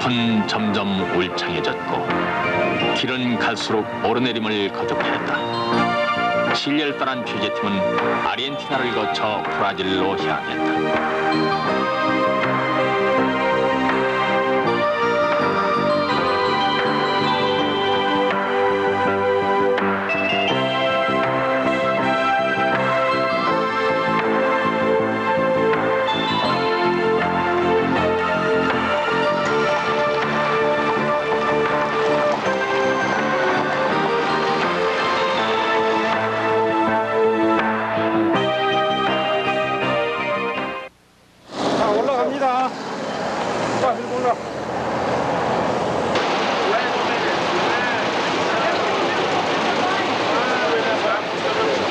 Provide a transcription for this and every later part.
숲은 점점 울창해졌고 길은 갈수록 오르내림을 거듭했다. 칠레를 떠난 취재팀은 아르헨티나를 거쳐 브라질로 향했다. 올라갑니다. 자, 밀고 올라.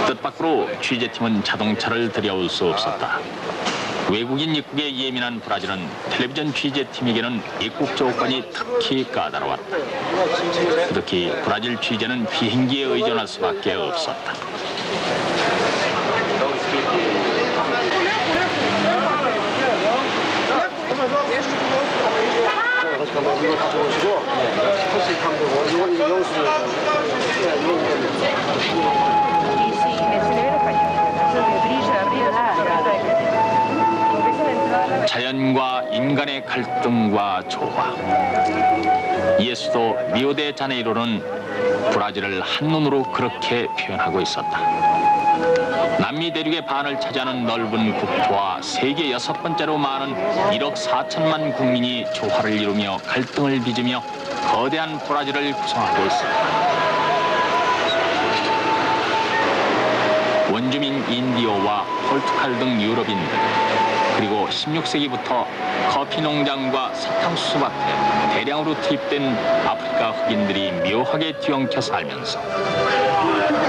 뜻밖으로 취재팀은 자동차를 들여올 수 없었다. 외국인 입국에 예민한 브라질은 텔레비전 취재팀에게는 입국 조건이 특히 까다로웠다. 특히 브라질 취재는 비행기에 의존할 수밖에 없었다. 이거 가져오시고, 스포츠 감독, 이건 영수. 자연과 인간의 갈등과 조화. 예수도 리오데자네이로는 브라질을 한눈으로 그렇게 표현하고 있었다. 남미 대륙의 반을 차지하는 넓은 국토와 세계 6번째로 많은 1억 4천만 국민이 조화를 이루며 갈등을 빚으며 거대한 브라질을 구성하고 있었다. 원주민 인디오와 포르투갈 등 유럽인들, 그리고 16세기부터 커피 농장과 사탕수수 밭에 대량으로 투입된 아프리카 흑인들이 묘하게 뒤엉켜 살면서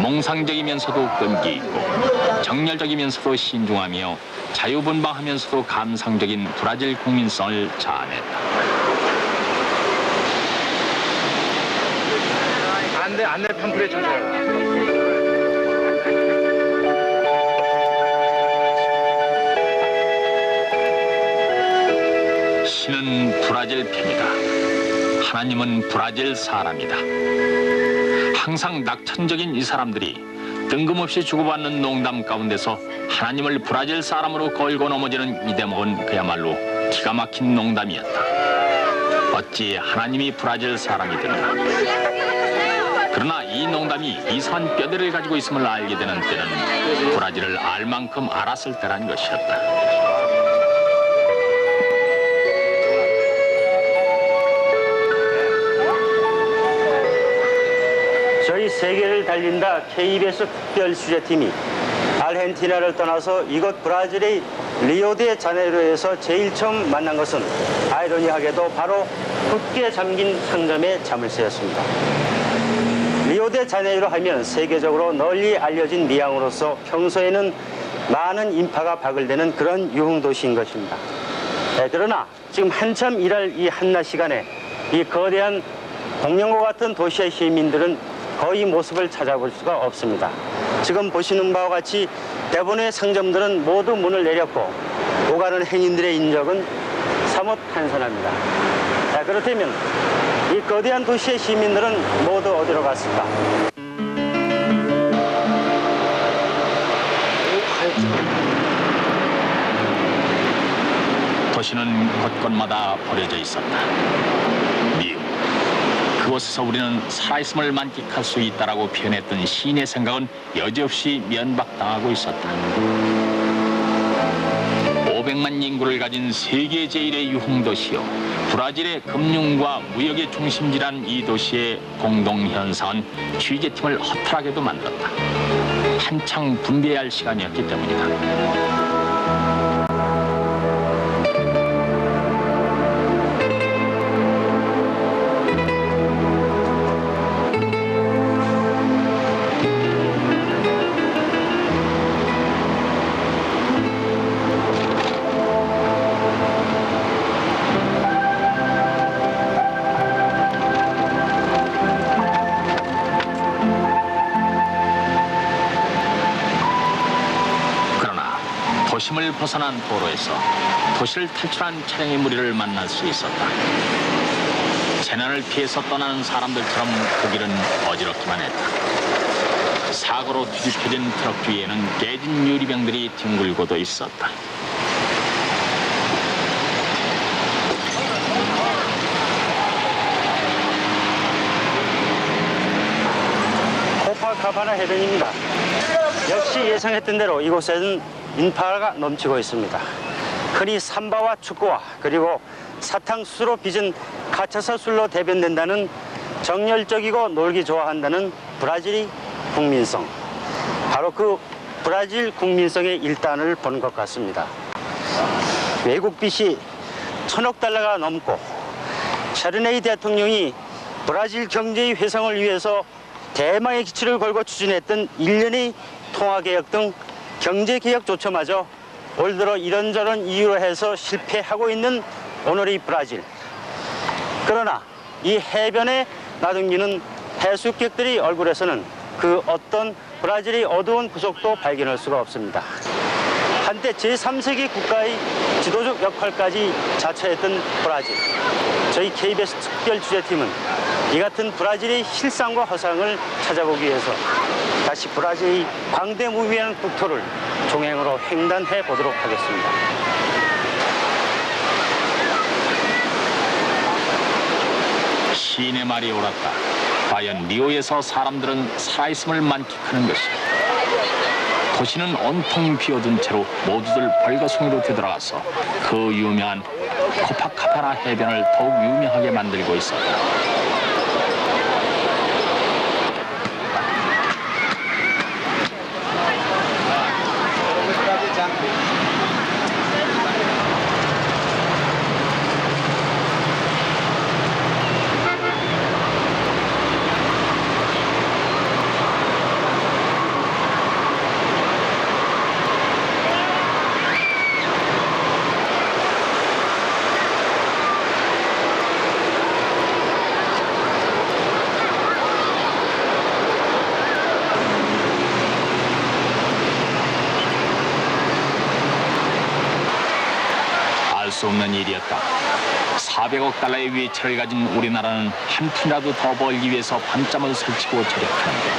몽상적이면서도 끈기 있고 정열적이면서도 신중하며 자유분방하면서도 감상적인 브라질 국민성을 자아냈다. 안내 팜플렛 주세요. 신은 브라질 편이다. 하나님은 브라질 사람이다. 항상 낙천적인 이 사람들이 뜬금없이 주고받는 농담 가운데서 하나님을 브라질 사람으로 걸고 넘어지는 이 대목은 그야말로 기가 막힌 농담이었다. 어찌 하나님이 브라질 사람이 되는가. 그러나 이 농담이 이상한 뼈대를 가지고 있음을 알게 되는 때는 브라질을 알 만큼 알았을 때란 것이었다. 저희 세계를 달린다 KBS 특별 취재팀이 아르헨티나를 떠나서 이곳 브라질의 리오데자네이로에서 제일 처음 만난 것은 아이러니하게도 바로 굳게 잠긴 상점에 잠을 새었습니다. 리오데자네이로 하면 세계적으로 널리 알려진 미항으로서 평소에는 많은 인파가 박을대는 그런 유흥도시인 것입니다. 그러나 지금 한참 일할 이 한낮 시간에 이 거대한 공룡과 같은 도시의 시민들은 거의 모습을 찾아볼 수가 없습니다. 지금 보시는 바와 같이 대부분의 상점들은 모두 문을 내렸고 오가는 행인들의 인적은 사뭇 한산합니다. 자, 그렇다면 이 거대한 도시의 시민들은 모두 어디로 갔을까? 도시는 곳곳마다 버려져 있었다. 미움. 그곳에서 우리는 살아있음을 만끽할 수 있다라고 표현했던 시인의 생각은 여지없이 면박당하고 있었다. 500만 인구를 가진 세계 제1의 유흥도시요, 브라질의 금융과 무역의 중심지란 이 도시의 공동현상은 취재팀을 허탈하게도 만들었다. 한창 분배해야 할 시간이었기 때문이다. 도심을 벗어난 도로에서 도시를 탈출한 차량의 무리를 만날 수 있었다. 재난을 피해서 떠나는 사람들처럼 그 길은 어지럽기만 했다. 사고로 뒤집혀진 트럭 뒤에는 깨진 유리병들이 뒹굴고도 있었다. 코파카바나 해변입니다. 역시 예상했던 대로 이곳에는 인파가 넘치고 있습니다. 흔히 삼바와 축구와 그리고 사탕수수로 빚은 가차사 술로 대변된다는 정열적이고 놀기 좋아한다는 브라질의 국민성. 바로 그 브라질 국민성의 일단을 본 것 같습니다. 외국 빚이 1,000억 달러가 넘고 샤르네이 대통령이 브라질 경제의 회성을 위해서 대망의 기치를 걸고 추진했던 일련의 통화개혁 등 경제개혁조차마저 올 들어 이런저런 이유로 해서 실패하고 있는 오늘의 브라질. 그러나 이 해변에 나둥기는 해수객들의 얼굴에서는 그 어떤 브라질의 어두운 구석도 발견할 수가 없습니다. 한때 제3세계 국가의 지도적 역할까지 자처했던 브라질. 저희 KBS 특별 취재팀은 이 같은 브라질의 실상과 허상을 찾아보기 위해서 다시 브라질의 광대무비한 국토를 종행으로 횡단해 보도록 하겠습니다. 시인의 말이 옳았다. 과연 리오에서 사람들은 살아있음을 만끽하는 것이. 도시는 온통 비어둔 채로 모두들 벌거숭이로 되돌아가서 그 유명한 코파카바나 해변을 더욱 유명하게 만들고 있었다. 알 수 없는 일이었다. 400억 달러의 외채를 가진 우리나라는 한 푼이라도 더 벌기 위해서 밤잠을 설치고 절약하는데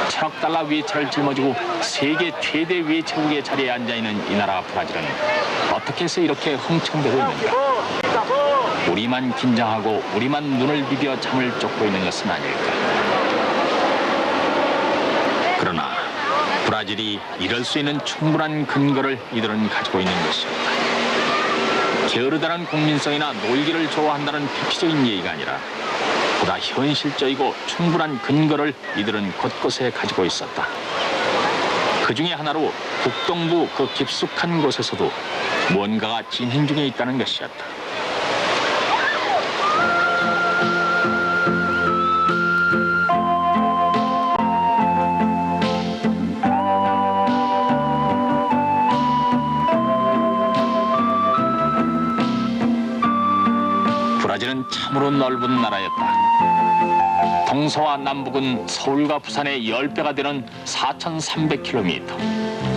1,000억 달러 외채를 짊어지고 세계 최대 외채국의 자리에 앉아있는 이 나라 브라질은 어떻게 해서 이렇게 흥청대고 있는가? 우리만 긴장하고 우리만 눈을 비벼 잠을 쫓고 있는 것은 아닐까? 그러나 브라질이 이럴 수 있는 충분한 근거를 이들은 가지고 있는 것이었다. 게으르다는 국민성이나 놀기를 좋아한다는 폐기적인 얘기가 아니라 보다 현실적이고 충분한 근거를 이들은 곳곳에 가지고 있었다. 그 중에 하나로 북동부 그 깊숙한 곳에서도 무언가가 진행 중에 있다는 것이었다. 브라질은 참으로 넓은 나라였다. 동서와 남북은 서울과 부산의 10배가 되는 4,300km.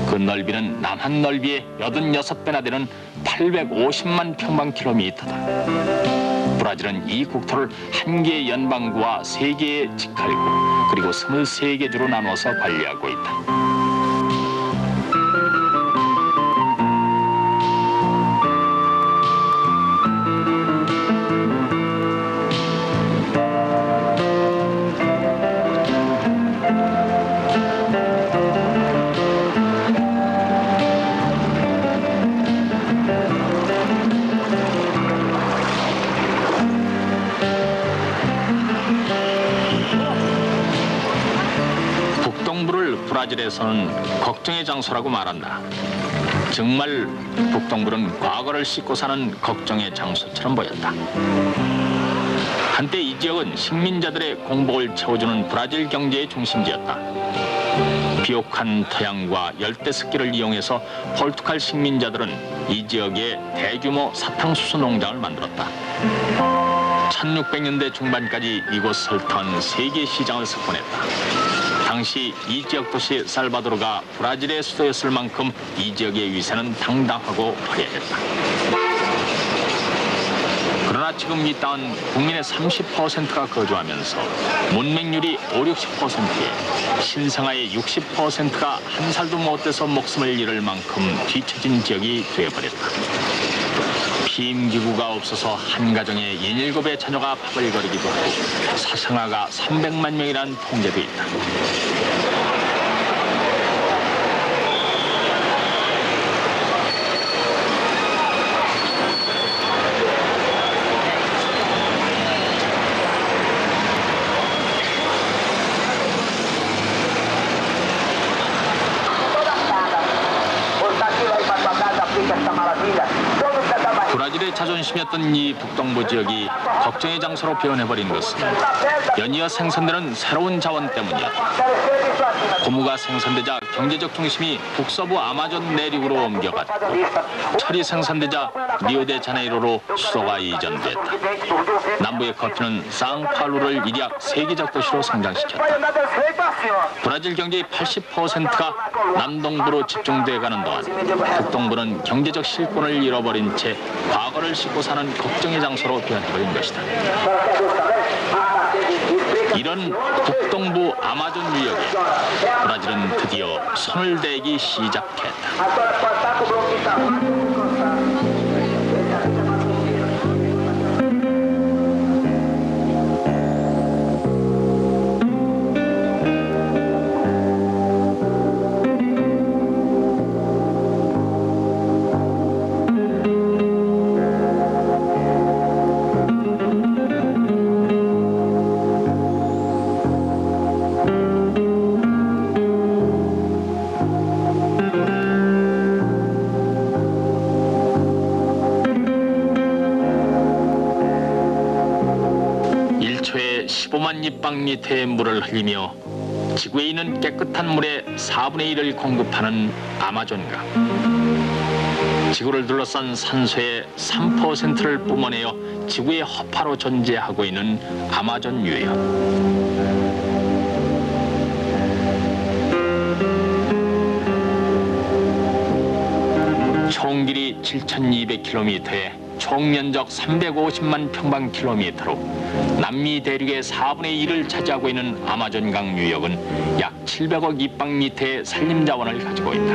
그 넓이는 남한 넓이의 86배나 되는 850만 평방킬로미터다. 브라질은 이 국토를 한 개의 연방구와 3개의 직할구 그리고 23개 주로 나눠서 관리하고 있다. 브라질에서는 걱정의 장소라고 말한다. 정말 북동부는 과거를 씻고 사는 걱정의 장소처럼 보였다. 한때 이 지역은 식민자들의 공복을 채워주는 브라질 경제의 중심지였다. 비옥한 토양과 열대 습기를 이용해서 포르투갈 식민자들은 이 지역에 대규모 사탕수수 농장을 만들었다. 1600년대 중반까지 이곳을 턴 세계 시장을 석권했다. 당시 이 지역 도시 살바도르가 브라질의 수도였을 만큼 이 지역의 위세는 당당하고 화려했다. 그러나 지금 이 땅은 국민의 30%가 거주하면서 문맹률이 50-60%에 신생아의 60%가 한 살도 못 돼서 목숨을 잃을 만큼 뒤처진 지역이 되어버렸다. 피임기구가 없어서 한 가정에 17의 자녀가 바글거리기도 하고 사생아가 300만 명이라는 통계도 있다. 브라질의 자존심이었던 이 북동부 지역이 걱정의 장소로 변해버린 것은 연이어 생산되는 새로운 자원 때문이었다. 고무가 생산되자 경제적 중심이 북서부 아마존 내륙으로 옮겨갔고 철이 생산되자 리오데자네이로로 수도가 이전됐다. 남부의 커피는 상파울루를 일약 세계적 도시로 성장시켰다. 브라질 경제의 80%가 남동부로 집중돼 가는 동안 북동부는 경제적 실권을 잃어버린 채 과거를 싣고 사는 걱정의 장소로 변해버린 것이다. 이런 북동부 아마존 유역에 브라질은 드디어 손을 대기 시작했다. 일초에 15만立方리터의 물을 흘리며 지구에 있는 깨끗한 물의 4분의 1을 공급하는 아마존강. 지구를 둘러싼 산소의 3%를 뿜어내어 지구의 허파로 존재하고 있는 아마존 유역. 총 길이 7,200km에 총 면적 350만 평방킬로미터로 남미 대륙의 4분의 1을 차지하고 있는 아마존강 유역은 약 700억立方리터의 산림자원을 가지고 있다.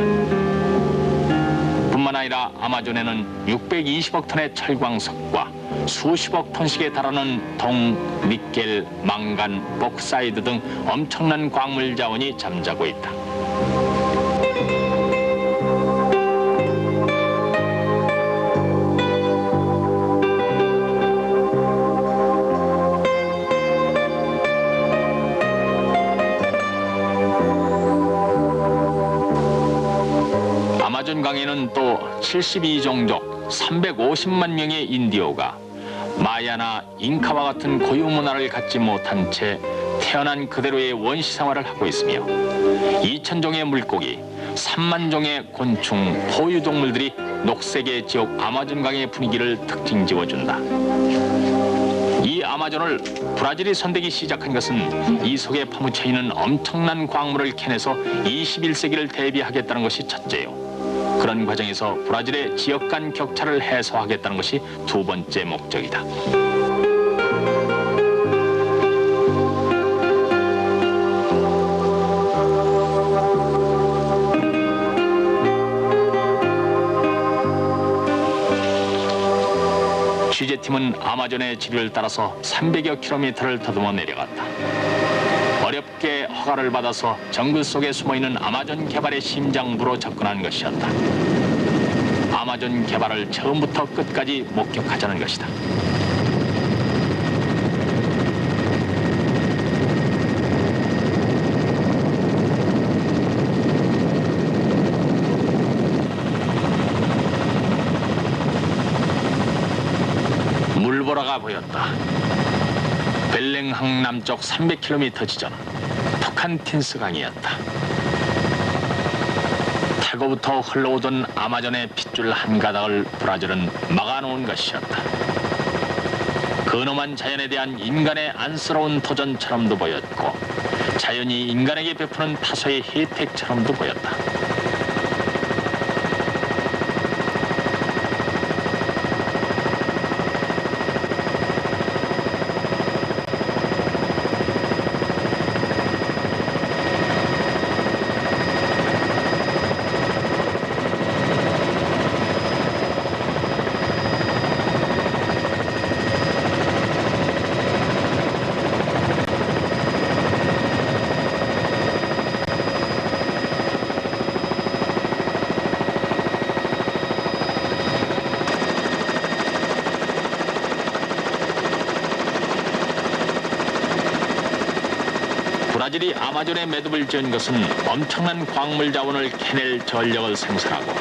뿐만 아니라 아마존에는 620억 톤의 철광석과 수십억 톤씩에 달하는 동, 니켈, 망간, 복사이드 등 엄청난 광물 자원이 잠자고 있다. 아마존강에는 또 72종족 350만 명의 인디오가 마야나 잉카와 같은 고유 문화를 갖지 못한 채 태어난 그대로의 원시 생활을 하고 있으며 2,000종의 물고기, 3만 종의 곤충, 포유동물들이 녹색의 지역 아마존강의 분위기를 특징 지어준다. 이 아마존을 브라질이 선대기 시작한 것은 이 속에 파묻혀 있는 엄청난 광물을 캐내서 21세기를 대비하겠다는 것이 첫째요. 그런 과정에서 브라질의 지역 간 격차를 해소하겠다는 것이 두 번째 목적이다. 취재팀은 아마존의 지류를 따라서 300여 킬로미터를 더듬어 내려갔다. 어렵게 허가를 받아서 정글 속에 숨어있는 아마존 개발의 심장부로 접근한 것이었다. 아마존 개발을 처음부터 끝까지 목격하자는 것이다. 물보라가 보였다. 벨랭항 남쪽 300km 지점 토칸틴스 강이었다. 태고부터 흘러오던 아마존의 핏줄 한 가닥을 브라질은 막아놓은 것이었다. 근엄한 자연에 대한 인간의 안쓰러운 도전처럼도 보였고 자연이 인간에게 베푸는 다소의 혜택처럼도 보였다. 브라질이 아마존에 매듭을 지은 것은 엄청난 광물 자원을 캐낼 전력을 생산하고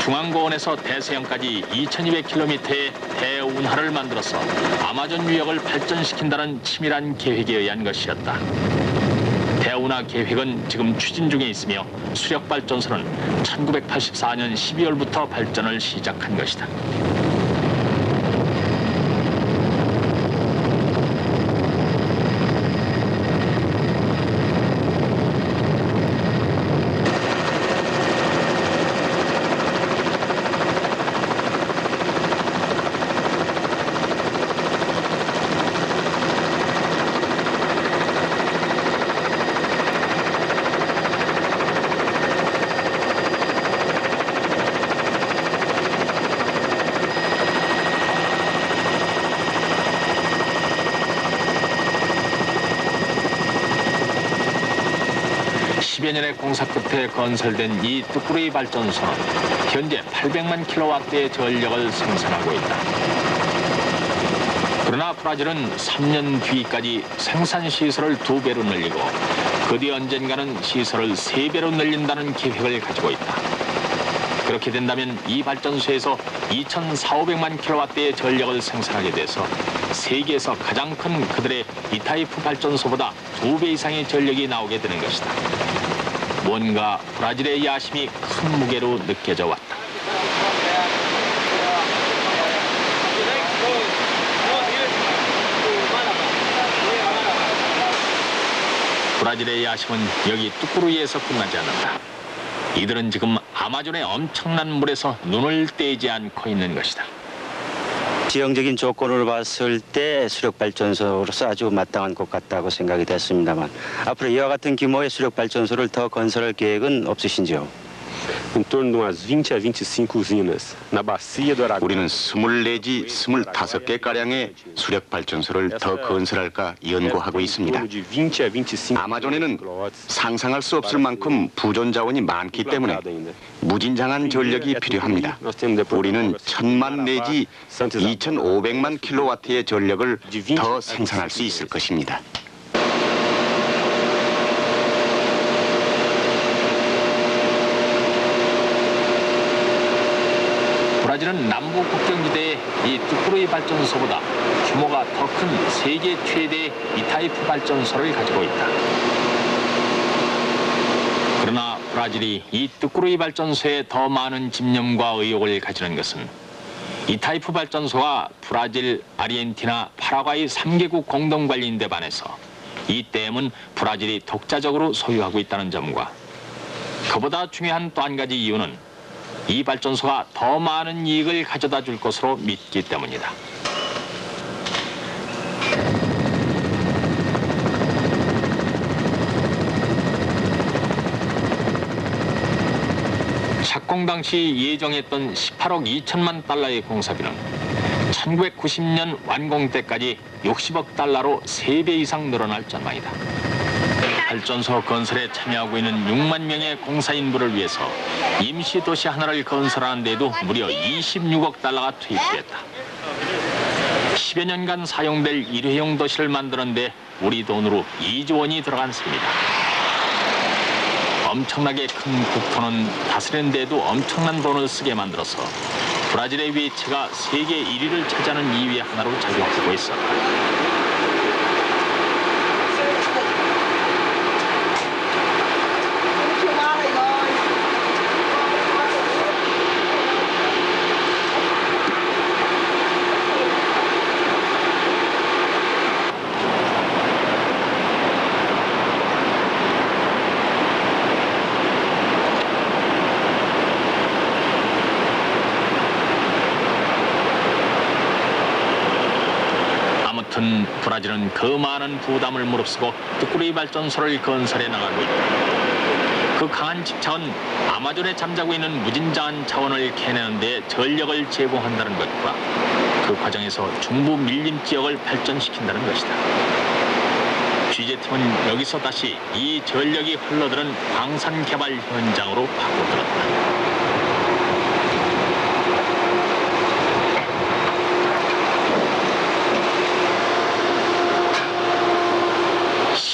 중앙고원에서 대서양까지 2200km의 대운하를 만들어서 아마존 유역을 발전시킨다는 치밀한 계획에 의한 것이었다. 대운하 계획은 지금 추진 중에 있으며 수력발전소는 1984년 12월부터 발전을 시작한 것이다. (10여) 년의 공사 끝에 건설된 이 뚜꾸루이 발전소는 현재 800만 킬로와트의 전력을 생산하고 있다. 그러나 브라질은 3년 뒤까지 생산 시설을 2배로 늘리고 그 뒤 언젠가는 시설을 3배로 늘린다는 계획을 가지고 있다. 그렇게 된다면 이 발전소에서 2,400~500만 킬로와트의 전력을 생산하게 돼서 세계에서 가장 큰 그들의 이타이프 발전소보다 2배 이상의 전력이 나오게 되는 것이다. 뭔가 브라질의 야심이 큰 무게로 느껴져 왔다. 브라질의 야심은 여기 뚜꾸루이에서 끝나지 않는다. 이들은 지금 아마존의 엄청난 물에서 눈을 떼지 않고 있는 것이다. 지형적인 조건을 봤을 때 수력발전소로서 아주 마땅한 것 같다고 생각이 됐습니다만 앞으로 이와 같은 규모의 수력발전소를 더 건설할 계획은 없으신지요? Em torno de umas 20 a 25 usinas na bacia do Araguaia. 우리는 24 내지 25개가량의 수력 발전소를 더 건설할까 연구하고 있습니다. Em torno de 20 a 25 아마존에는 상상할 수 없을 만큼 부존 자원이 많기 때문에 무진장한 전력이 필요합니다. 우리는 1000만 내지 2500만 킬로와트의 전력을 더 생산할 수 있을 것입니다. 브라질은 남부 국경지대의 이 뚜꾸루이 발전소보다 규모가 더 큰 세계 최대의 이타이프 발전소를 가지고 있다. 그러나 브라질이 이 뚜꾸루이 발전소에 더 많은 집념과 의욕을 가지는 것은 이타이프 발전소가 브라질, 아르헨티나, 파라과이 3개국 공동 관리인 데 반해서 이 댐은 브라질이 독자적으로 소유하고 있다는 점과 그보다 중요한 또 한 가지 이유는 이 발전소가 더 많은 이익을 가져다 줄 것으로 믿기 때문이다. 착공 당시 예정했던 18억 2천만 달러의 공사비는 1990년 완공 때까지 60억 달러로 3배 이상 늘어날 전망이다. 발전소 건설에 참여하고 있는 6만 명의 공사 인부를 위해서 임시 도시 하나를 건설하는 데도 무려 26억 달러가 투입됐다. 10여 년간 사용될 일회용 도시를 만드는데 우리 돈으로 2조 원이 들어간 셈이다. 엄청나게 큰 국토는 다스리는 데도 엄청난 돈을 쓰게 만들어서 브라질의 위치가 세계 1위를 차지하는 이유의 하나로 작용하고 있었다. 아무튼 브라질은 그 많은 부담을 무릅쓰고 뚜꾸루이 발전소를 건설해 나가고 있다. 그 강한 집착은 아마존에 잠자고 있는 무진장한 자원을 캐내는 데 전력을 제공한다는 것과 그 과정에서 중부 밀림 지역을 발전시킨다는 것이다. 취재팀은 여기서 다시 이 전력이 흘러드는 광산 개발 현장으로 파고들었다.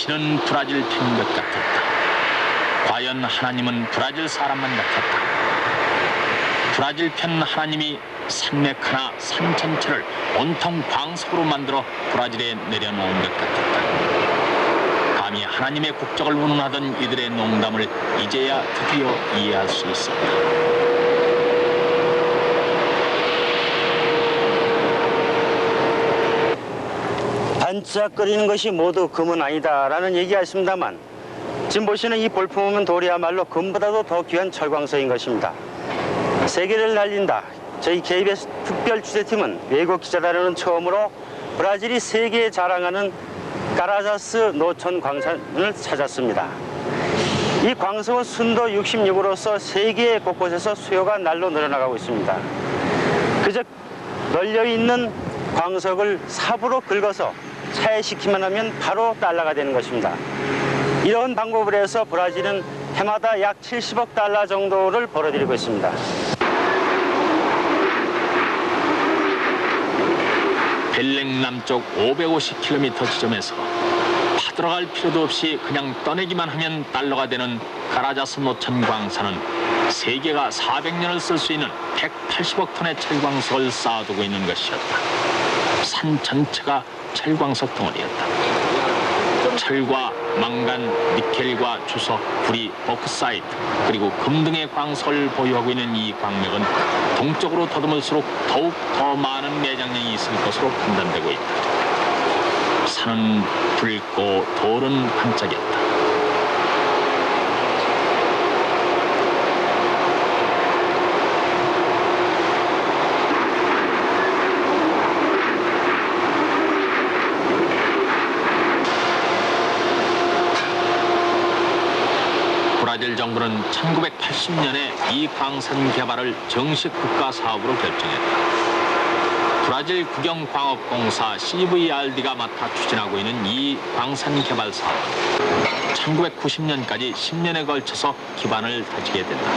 당신은 브라질 편인 것 같았다. 과연 하나님은 브라질 사람만 같았다. 브라질 편 하나님이 산맥 하나, 산 전체를 온통 광석으로 만들어 브라질에 내려놓은 것 같았다. 감히 하나님의 국적을 운운하던 이들의 농담을 이제야 드디어 이해할 수 있었다. 반짝거리는 것이 모두 금은 아니다라는 얘기가 있습니다만 지금 보시는 이 볼품은 돌이야말로 금보다도 더 귀한 철광석인 것입니다. 세계를 날린다. 저희 KBS 특별 취재팀은 외국 기자단으로는 처음으로 브라질이 세계에 자랑하는 카라자스 노천 광산을 찾았습니다. 이 광석은 순도 66으로서 세계 곳곳에서 수요가 날로 늘어나가고 있습니다. 그저 널려있는 광석을 삽으로 긁어서 차에 싣기만 하면 바로 달러가 되는 것입니다. 이런 방법을 해서 브라질은 해마다 약 70억 달러 정도를 벌어들이고 있습니다. 벨랭 남쪽 550km 지점에서 파들어갈 필요도 없이 그냥 떠내기만 하면 달러가 되는 카라자스 노천 광산은 세계가 400년을 쓸 수 있는 180억 톤의 철광석을 쌓아두고 있는 것이었다. 산 전체가 철광석 덩어리였다. 철과 망간, 니켈과 주석, 구리, 버크사이트 그리고 금 등의 광석을 보유하고 있는 이 광맥은 동쪽으로 더듬을수록 더욱 더 많은 매장량이 있을 것으로 판단되고 있다. 산은 붉고 돌은 반짝였다. 브라질 정부는 1980년에 이 광산 개발을 정식 국가 사업으로 결정했다. 브라질 국영광업공사 CVRD가 맡아 추진하고 있는 이 광산 개발 사업은 1990년까지 10년에 걸쳐서 기반을 다지게 된다.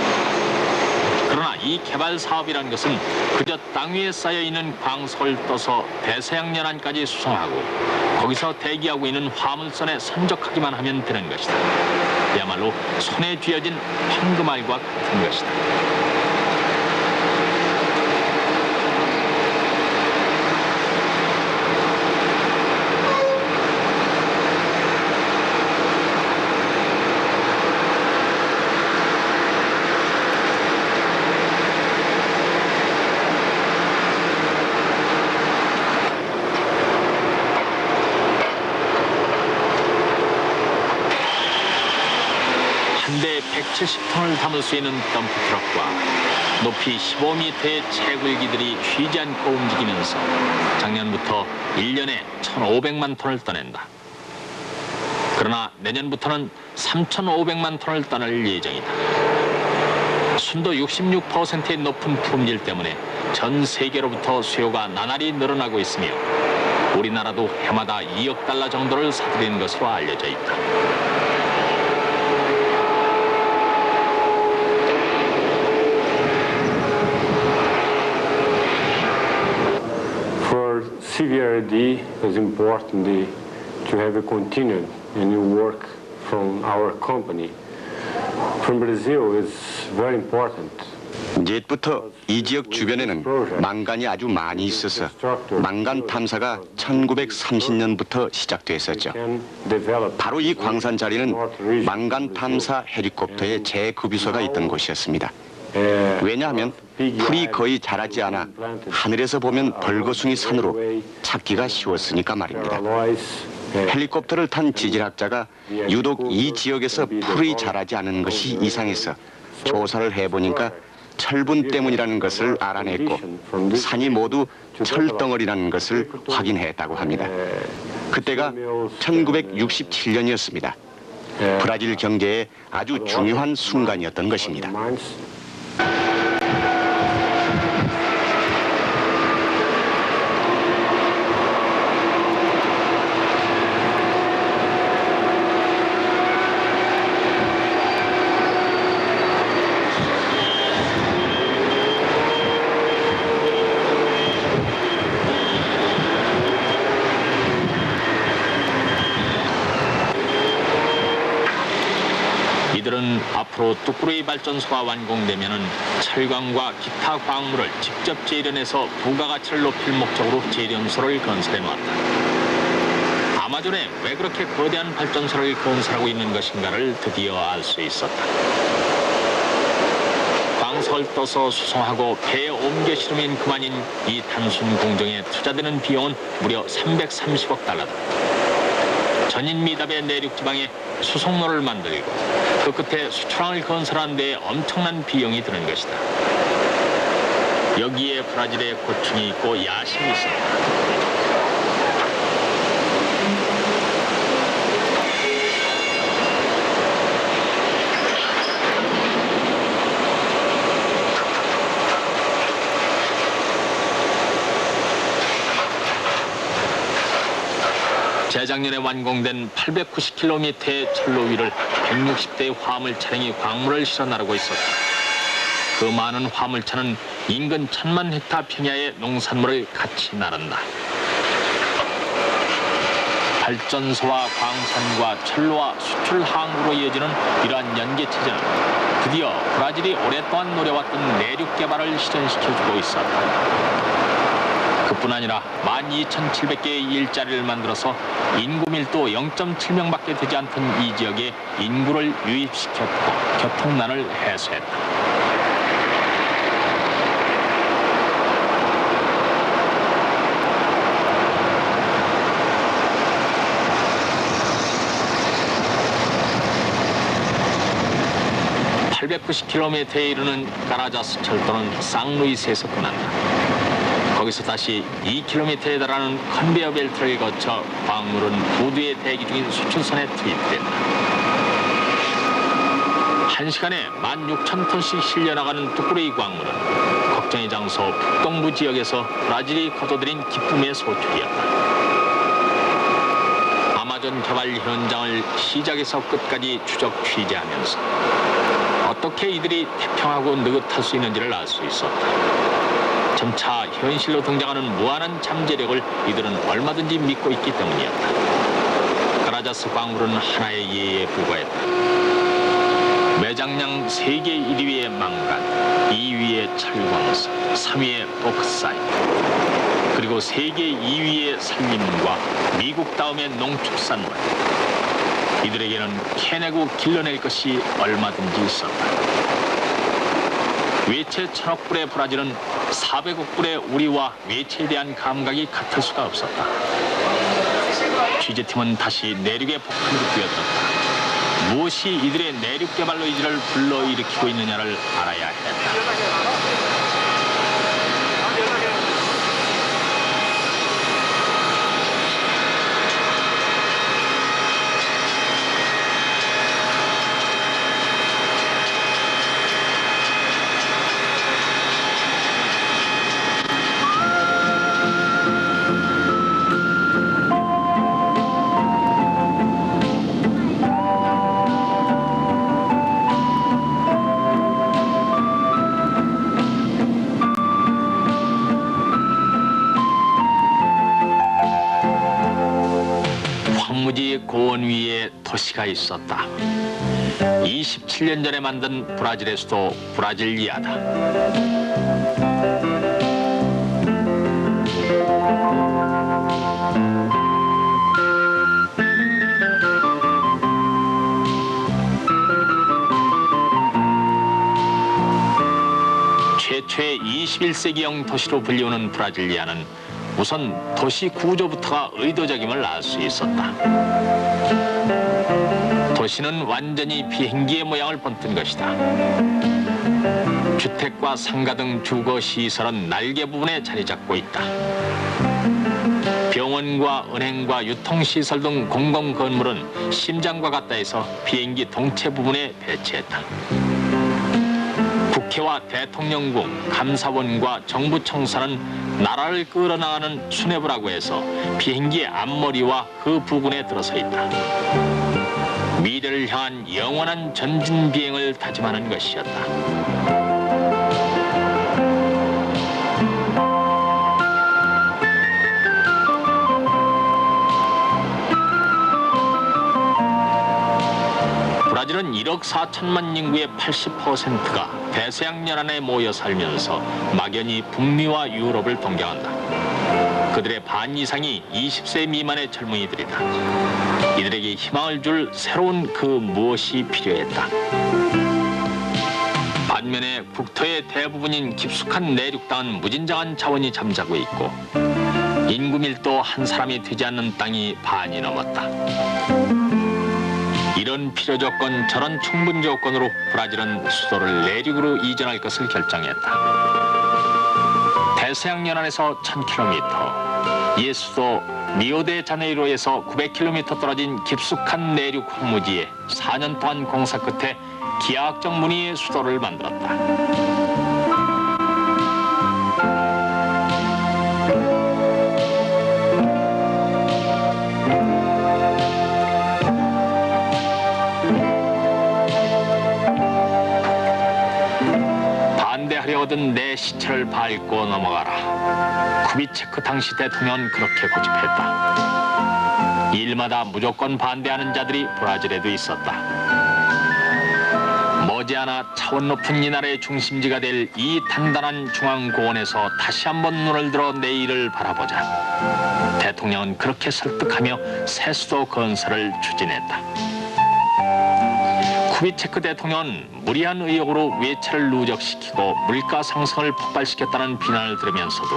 그러나 이 개발 사업이라는 것은 그저 땅 위에 쌓여있는 광석을 떠서 대서양연안까지 수송하고 거기서 대기하고 있는 화물선에 선적하기만 하면 되는 것이다. 그야말로 손에 쥐어진 황금알과 같은 것이다. 한 대에 170톤을 담을 수 있는 덤프트럭과 높이 15m의 채굴기들이 쉬지 않고 움직이면서 작년부터 1년에 1,500만 톤을 떠낸다. 그러나 내년부터는 3,500만 톤을 떠날 예정이다. 순도 66%의 높은 품질 때문에 전 세계로부터 수요가 나날이 늘어나고 있으며 우리나라도 해마다 2억 달러 정도를 사들이는 것으로 알려져 있다. For CVRD, it's important to have a continued and new work from our company. From Brazil, it's very important. 옛부터 이 지역 주변에는 망간이 아주 많이 있어서 망간 탐사가 1930년부터 시작됐었죠. 바로 이 광산 자리는 망간 탐사 헬리콥터의 재급유소가 있던 곳이었습니다. 왜냐하면 풀이 거의 자라지 않아 하늘에서 보면 벌거숭이 산으로 찾기가 쉬웠으니까 말입니다. 헬리콥터를 탄 지질학자가 유독 이 지역에서 풀이 자라지 않은 것이 이상해서 조사를 해보니까 철분 때문이라는 것을 알아냈고 산이 모두 철덩어리라는 것을 확인했다고 합니다. 그때가 1967년이었습니다. 브라질 경제에 아주 중요한 순간이었던 것입니다. 브라질은 앞으로 뚜꾸레이 발전소가 완공되면은 철광과 기타 광물을 직접 재련해서 부가가치를 높일 목적으로 재련소를 건설해 놓았다. 아마존에 왜 그렇게 거대한 발전소를 건설하고 있는 것인가를 드디어 알 수 있었다. 광석을 떠서 수송하고 배에 옮겨 실으면 그만인 이 단순 공정에 투자되는 비용은 무려 330억 달러다. 전인 미답의 내륙 지방에 수송로를 만들고 그 끝에 수출항을 건설하는 데 엄청난 비용이 드는 것이다. 여기에 브라질의 고충이 있고 야심이 있었다. 재작년에 완공된 890km의 철로 위를 160대의 화물 차량이 광물을 실어 나르고 있었다. 그 많은 화물차는 인근 1000만 헥타 평야의 농산물을 같이 나른다. 발전소와 광산과 철로와 수출 항구로 이어지는 이러한 연계체제는 드디어 브라질이 오랫동안 노려왔던 내륙 개발을 실현시켜주고 있었다. 그뿐 아니라 12,700개의 일자리를 만들어서 인구 밀도 0.7명밖에 되지 않던 이 지역에 인구를 유입시켰고 교통난을 해소했다. (890km에) 이르는 카라자스 철도는 상루이스에서 끝난다. 거기서 다시 2km에 달하는 컨베이어 벨트를 거쳐 광물은 부두에 대기 중인 수출선에 투입된다. 1시간에 16,000톤씩 실려나가는 뚜꾸레이 광물은 걱정의 장소 북동부 지역에서 브라질이 거둬들인 기쁨의 소출이었다. 아마존 개발 현장을 시작에서 끝까지 추적 취재하면서 어떻게 이들이 태평하고 느긋할 수 있는지를 알 수 있었다. 점차 현실로 등장하는 무한한 잠재력을 이들은 얼마든지 믿고 있기 때문이었다. 카라자스 광물은 하나의 예에 불과했다. 매장량 세계 1위의 망간, 2위의 철광석, 3위의 보크사이트, 그리고 세계 2위의 산림과 미국 다음의 농축산물. 이들에게는 캐내고 길러낼 것이 얼마든지 있었다. 외채 1,000억 불의 브라질은 400억 불의 우리와 외채에 대한 감각이 같을 수가 없었다. 취재팀은 다시 내륙의 폭풍으로 뛰어들었다. 무엇이 이들의 내륙 개발 의지를 불러일으키고 있느냐를 알아야 했다. 황무지 고원 위에 도시가 있었다. 27년 전에 만든 브라질의 수도 브라질리아다. 최초의 21세기형 도시로 불리우는 브라질리아는 우선 도시 구조부터가 의도적임을 알 수 있었다. 도시는 완전히 비행기의 모양을 본뜬 것이다. 주택과 상가 등 주거 시설은 날개 부분에 자리 잡고 있다. 병원과 은행과 유통시설 등 공공 건물은 심장과 같다 해서 비행기 동체 부분에 배치했다. 국회와 대통령궁, 감사원과 정부청사는 나라를 끌어나가는 수뇌부라고 해서 비행기의 앞머리와 그 부근에 들어서 있다. 미래를 향한 영원한 전진 비행을 다짐하는 것이었다. 브라질은 이러한 1억 4천만 인구의 80%가 대서양연안에 모여 살면서 막연히 북미와 유럽을 동경한다. 그들의 반 이상이 20세 미만의 젊은이들이다. 이들에게 희망을 줄 새로운 그 무엇이 필요했다. 반면에 국토의 대부분인 깊숙한 내륙 땅은 무진장한 자원이 잠자고 있고 인구 밀도 한 사람이 되지 않는 땅이 반이 넘었다. 이런 필요 조건, 저런 충분 조건으로 브라질은 수도를 내륙으로 이전할 것을 결정했다. 대서양연안에서 1000km, 옛 수도 리오데자네이로에서 900km 떨어진 깊숙한 내륙 황무지에 4년 동안 공사 끝에 기하학적 무늬의 수도를 만들었다. 반대하려거든 내 시체를 밟고 넘어가라. 쿠비체크 당시 대통령은 그렇게 고집했다. 일마다 무조건 반대하는 자들이 브라질에도 있었다. 머지않아 차원 높은 이 나라의 중심지가 될 이 단단한 중앙고원에서 다시 한번 눈을 들어 내일을 바라보자. 대통령은 그렇게 설득하며 새 수도 건설을 추진했다. 쿠비체크 대통령은 무리한 의혹으로 외채를 누적시키고 물가 상승을 폭발시켰다는 비난을 들으면서도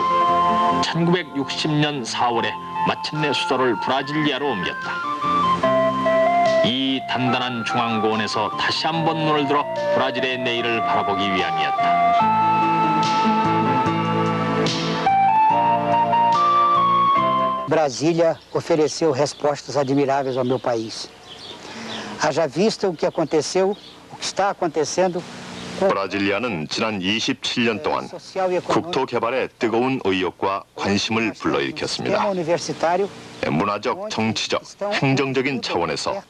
1960년 4월에 마침내 수도를 브라질리아로 옮겼다. 이 단단한 중앙고원에서 다시 한번 눈을 들어 브라질의 내일을 바라보기 위함이었다. Brasília ofereceu respostas admiráveis ao meu país. Haja vista o que aconteceu, o que está acontecendo com 브라질리아는 지난 27년 동안 국토 개발에 뜨거운 의욕과 관심을 불러일으켰습니다. sistema universitário. 문화적, 정치적, 행정적인 차원에서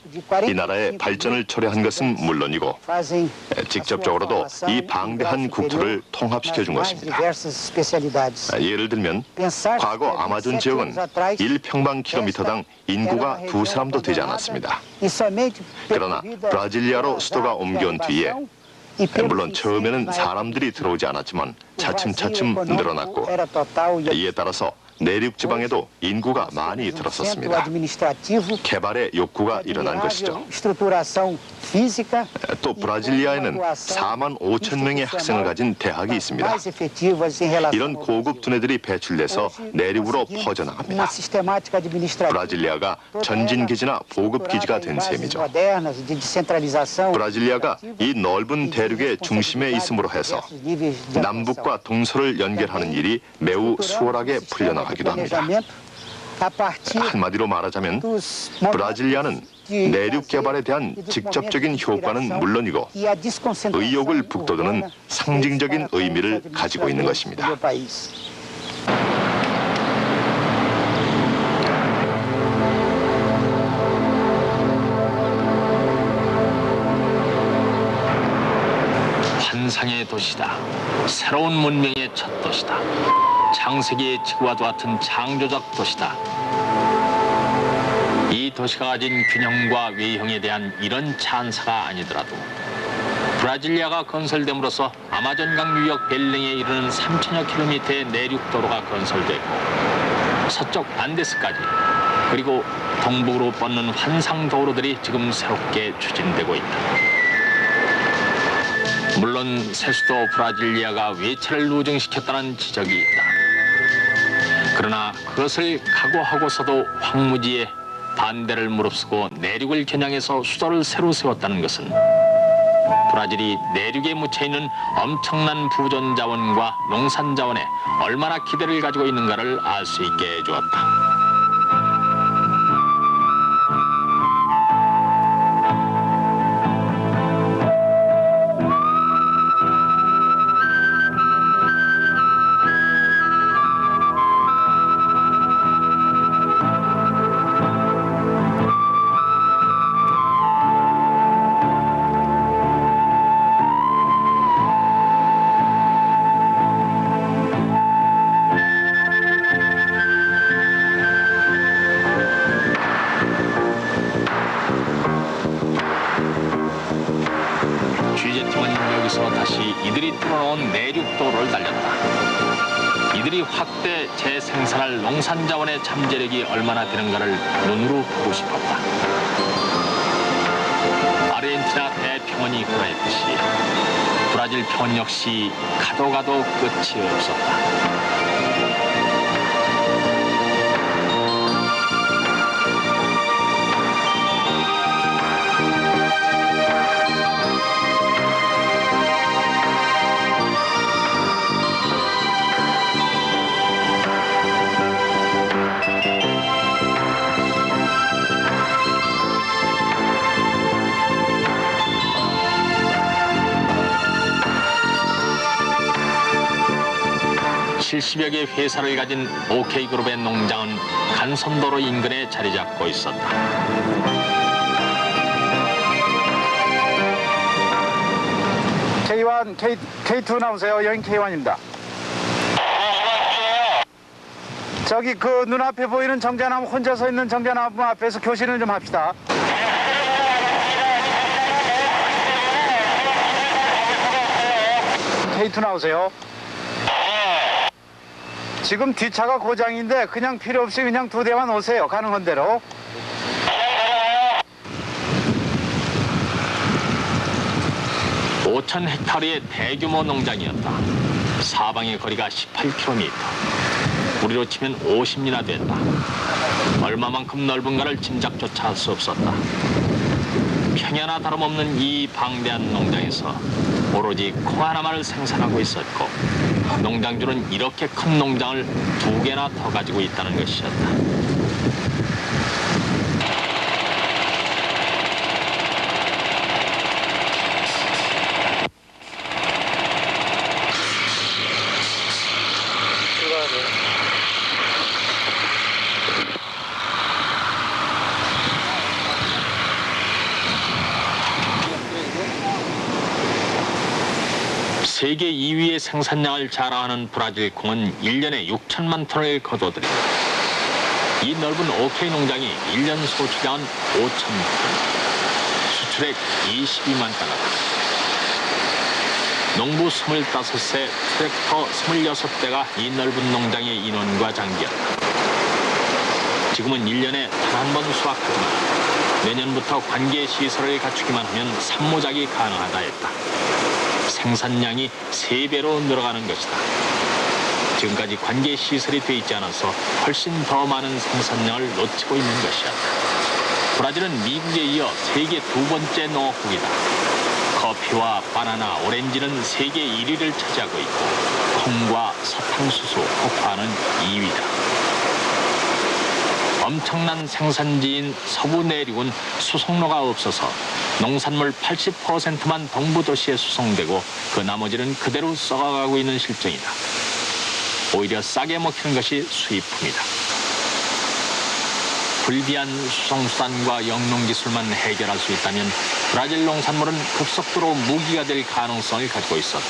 이 나라의 발전을 초래한 것은 물론이고 Fazem 직접적으로도 이 방대한 국토를 통합시켜 준 것입니다. diversas especialidades. 예를 들면 과거 아마존 지역은 1평방킬로미터당 인구가 2사람도 되지 않았습니다. E somente 그러나 브라질리아로 수도가 옮겨온 뒤에 물론 처음에는 사람들이 들어오지 않았지만 차츰차츰 늘어났고 이에 따라서 내륙 지방에도 인구가 많이 들었었습니다. 개발의 욕구가 일어난 것이죠. Estruturação física. 또 브라질리아에는 4만 5천 명의 학생을 가진 대학이 있습니다. mais efetivas em relação 이런 고급 두뇌들이 배출돼서 내륙으로 퍼져나갑니다. uma sistemática administrativa. 브라질리아가 전진 기지나 보급 기지가 된 셈이죠. modernas de descentralização. 브라질리아가 이 넓은 대륙의 중심에 있음으로 해서 남북과 동서를 연결하는 일이 매우 수월하게 풀려나가기도 합니다. 한마디로 말하자면 브라질리아는 내륙 개발에 대한 직접적인 효과는 물론이고 의욕을 북돋우는 상징적인 의미를 가지고 있는 것입니다. 환상의 도시다. 새로운 문명의 첫 도시다. 창세기의 지구와도 같은 창조적 도시다. 이 도시가 가진 균형과 외형에 대한 이런 찬사가 아니더라도 브라질리아가 건설됨으로써 아마존강 유역 벨랭에 이르는 3천여 킬로미터의 내륙도로가 건설됐고 서쪽 안데스까지 그리고 동북으로 뻗는 환상도로들이 지금 새롭게 추진되고 있다. 물론 세수도 브라질리아가 외채를 누정시켰다는 지적이 있다. 그러나 그것을 각오하고서도 황무지에 반대를 무릅쓰고 내륙을 겨냥해서 수도를 새로 세웠다는 것은 브라질이 내륙에 묻혀있는 엄청난 부존 자원과 농산 자원에 얼마나 기대를 가지고 있는가를 알 수 있게 해주었다. 생산할 농산 자원의 잠재력이 얼마나 되는가를 눈으로 보고 싶었다. 아르헨티나 대평원이 그러했듯이 브라질 평원 역시 가도 끝이 없었다. (70여 개) 회사를 가진 OK그룹의 농장은 간선도로 인근에 자리 잡고 있었다. K1, K2 나오세요. 여긴 K1입니다. 저기 그 눈앞에 보이는 정자나무, 혼자 서 있는 정자나무 앞에서 교신을 좀 합시다. K2 나오세요. 지금 뒷차가 고장인데 그냥 필요 없이 그냥 2대만 오세요. 가능한 대로. (5,000헥타르의) 대규모 농장이었다. 사방의 거리가 18km. 우리로 치면 50리나 된다. 얼마만큼 넓은가를 짐작조차 할 수 없었다. 평야나 다름없는 이 방대한 농장에서 오로지 콩 하나만을 생산하고 있었고, 농장주는 이렇게 큰 농장을 2개나 더 가지고 있다는 것이었다. 세계 2위의 생산량을 자랑하는 브라질 콩은 1년에 6천만 톤을 거둬들인다. 이 넓은 OK 농장이 1년 소출량은 5천 톤, 수출액 22만 달러다. 농부 25세, 트랙터 26대가 이 넓은 농장의 인원과 장기였다. 지금은 1년에 단 한 번 수확하지만 내년부터 관계 시설을 갖추기만 하면 산모작이 가능하다 했다. 생산량이 3배로 늘어가는 것이다. 지금까지 관계 시설이 돼 있지 않아서 훨씬 더 많은 생산량을 놓치고 있는 것이었다. 브라질은 미국에 이어 세계 2번째 농업국이다. 커피와 바나나, 오렌지는 세계 1위를 차지하고 있고, 콩과 사탕수수, 코코아는 2위다. 엄청난 생산지인 서부 내륙은 수송로가 없어서 농산물 80%만 동부 도시에 수송되고 그 나머지는 그대로 썩어가고 있는 실정이다. 오히려 싸게 먹히는 것이 수입품이다. 불비한 수송수단과 영농기술만 해결할 수 있다면 브라질 농산물은 급속도로 무기가 될 가능성을 가지고 있었다.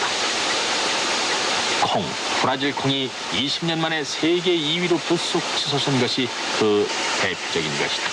콩, 브라질 콩이 20년 만에 세계 2위로 불쑥 치솟은 것이 그 대표적인 것이다.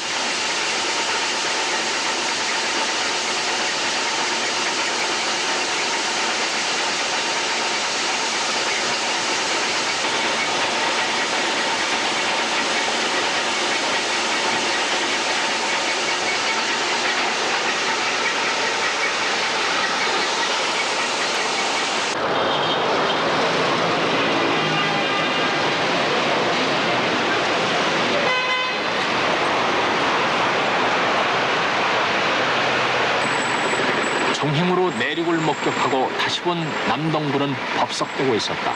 중행으로 내륙을 목격하고 다시 본 남동부는 법석되고 있었다.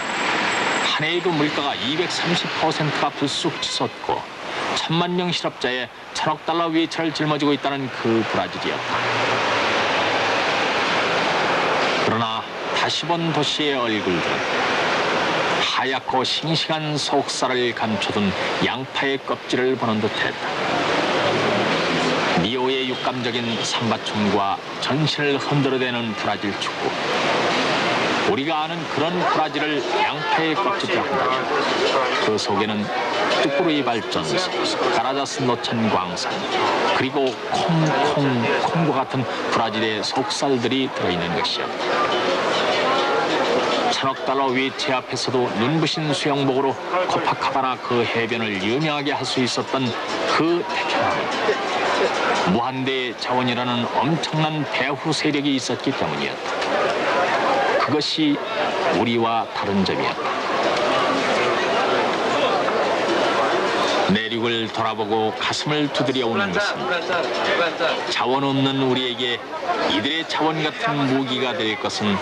한 해에도 물가가 230%가 불쑥 치솟고 1,000만 명 실업자의 1,000억 달러 외채를 짊어지고 있다는 그 브라질이었다. 그러나 다시 본 도시의 얼굴들은 하얗고 싱싱한 속살을 감춰둔 양파의 껍질을 보는 듯했다. 리오의 육감적인 삼바춤과 전신을 흔들어대는 브라질 축구. 우리가 아는 그런 브라질을 양파의 껍질이라고 한다면 그 속에는 뚜꾸루이 발전소, 가라자스 노천 광산, 그리고 콩과 같은 브라질의 속살들이 들어있는 것이었다. 천억 달러 위치 앞에서도 눈부신 수영복으로 코파카바나 그 해변을 유명하게 할 수 있었던 그 태평함은 무한대의 자원이라는 엄청난 배후 세력이 있었기 때문이었다. 그것이 우리와 다른 점이었다. 내륙을 돌아보고 가슴을 두드려 오는 것은 자원 없는 우리에게 이들의 자원 같은 무기가 될 것은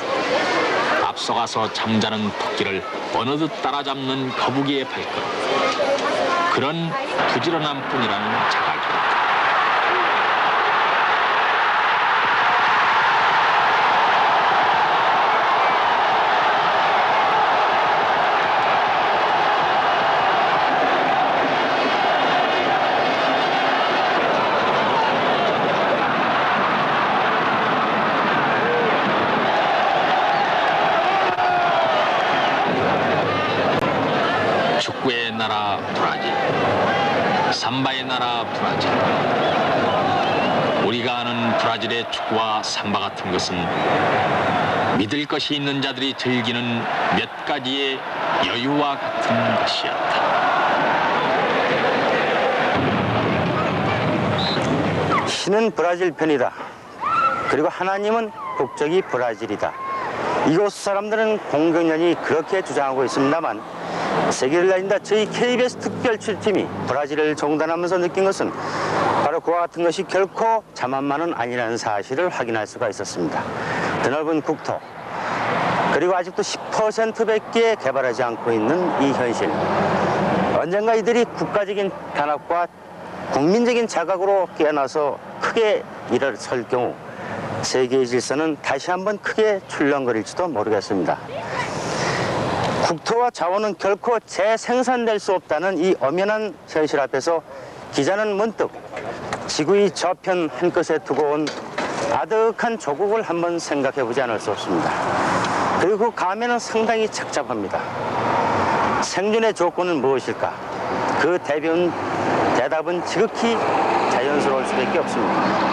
앞서가서 잠자는 토끼를 어느덧 따라잡는 거북이의 발걸음, 그런 부지런함 뿐이라는 자각이었다. 축구의 나라 브라질, 삼바의 나라 브라질. 우리가 아는 브라질의 축구와 삼바 같은 것은 믿을 것이 있는 자들이 즐기는 몇 가지의 여유와 같은 것이었다. 신은 브라질 편이다. 그리고 하나님은 국적이 브라질이다. 이곳 사람들은 공공연히 그렇게 주장하고 있습니다만 세계를 날린다 저희 KBS 특별 출팀이 브라질을 종단하면서 느낀 것은 바로 그와 같은 것이 결코 자만만은 아니라는 사실을 확인할 수가 있었습니다. 드넓은 국토, 그리고 아직도 10%밖에 개발하지 않고 있는 이 현실. 언젠가 이들이 국가적인 단합과 국민적인 자각으로 깨어나서 크게 일어설 경우 세계의 질서는 다시 한번 크게 출렁거릴지도 모르겠습니다. 국토와 자원은 결코 재생산될 수 없다는 이 엄연한 현실 앞에서 기자는 문득 지구의 저편 한끝에 두고 온 아득한 조국을 한번 생각해보지 않을 수 없습니다. 그리고 그 감에는 상당히 착잡합니다. 생존의 조건은 무엇일까? 그 대답은 지극히 자연스러울 수밖에 없습니다.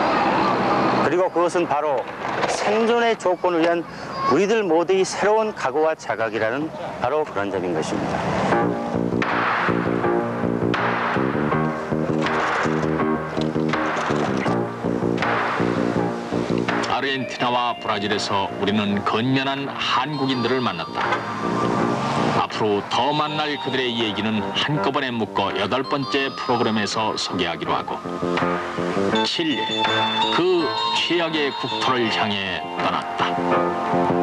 그리고 그것은 바로 생존의 조건을 위한 우리들 모두의 새로운 각오와 자각이라는 바로 그런 점인 것입니다. 아르헨티나와 브라질에서 우리는 건면한 한국인들을 만났다. 앞으로 더 만날 그들의 얘기는 한꺼번에 묶어 8번째 프로그램에서 소개하기로 하고, 칠레, 그 최악의 국토를 향해 떠났다.